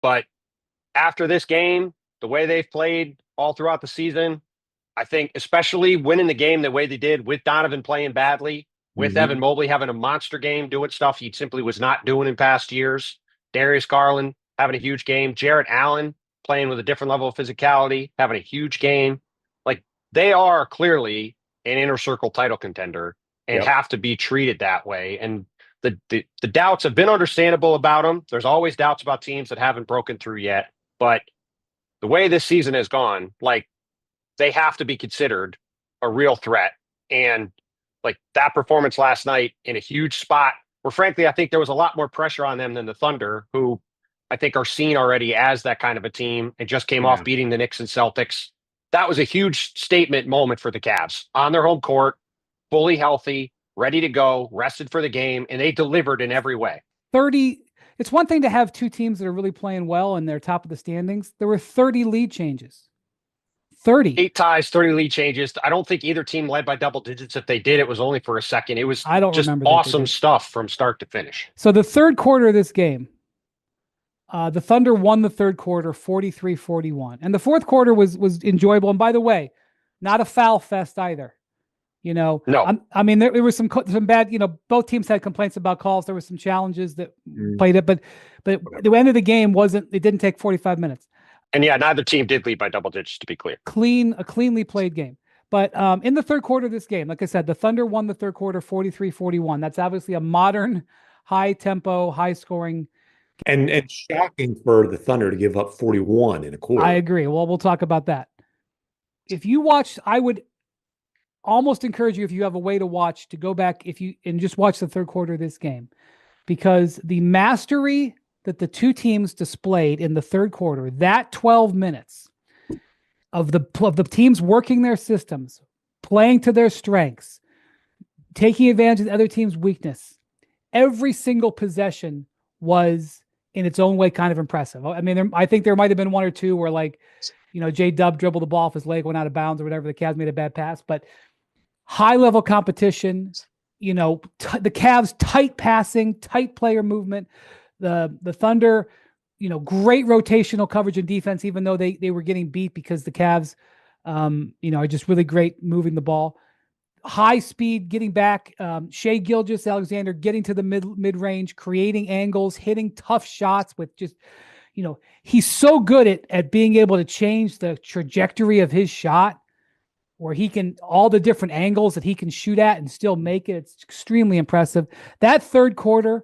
But after this game, the way they've played all throughout the season, I think especially winning the game the way they did with Donovan playing badly, with Evan Mobley having a monster game, doing stuff he simply was not doing in past years, Darius Garland having a huge game, Jarrett Allen playing with a different level of physicality, having a huge game. Like they are clearly an inner circle title contender and have to be treated that way. And the doubts have been understandable about them. There's always doubts about teams that haven't broken through yet. But the way this season has gone, like they have to be considered a real threat. And like that performance last night in a huge spot where, frankly, I think there was a lot more pressure on them than the Thunder, who I think are seen already as that kind of a team and just came off beating the Knicks and Celtics. That was a huge statement moment for the Cavs on their home court, fully healthy, ready to go, rested for the game, and they delivered in every way. 30. It's one thing to have two teams that are really playing well and they're top of the standings. There were 30 lead changes. 30. 8 ties, 30 lead changes. I don't think either team led by double digits. If they did, it was only for a second. It was just awesome stuff from start to finish. So the third quarter of this game, the Thunder won the third quarter 43-41. And the fourth quarter was enjoyable. And by the way, not a foul fest either. You know, no. I mean, there was some bad, you know, both teams had complaints about calls. There were some challenges that played it, but the end of the game it didn't take 45 minutes. And yeah, neither team did lead by double digits, to be clear. A cleanly played game. But in the third quarter of this game, like I said, the Thunder won the third quarter 43-41. That's obviously a modern, high-tempo, high-scoring. And shocking for the Thunder to give up 41 in a quarter. I agree. Well, we'll talk about that. If you watch, I would almost encourage you, if you have a way to watch, to go back and just watch the third quarter of this game. Because the mastery that the two teams displayed in the third quarter, that 12 minutes of the teams working their systems, playing to their strengths, taking advantage of the other team's weakness, every single possession was in its own way kind of impressive. I mean, I think there might have been one or two where, like, you know, J-Dub dribbled the ball off his leg, went out of bounds or whatever. The Cavs made a bad pass, but high-level competition, you know, the Cavs tight passing, tight player movement. The Thunder, you know, great rotational coverage and defense, even though they were getting beat because the Cavs, you know, are just really great moving the ball. High speed, getting back. Shai Gilgeous-Alexander getting to the mid-range, creating angles, hitting tough shots with just, you know, he's so good at being able to change the trajectory of his shot, where he can, all the different angles that he can shoot at and still make it. It's extremely impressive. That third quarter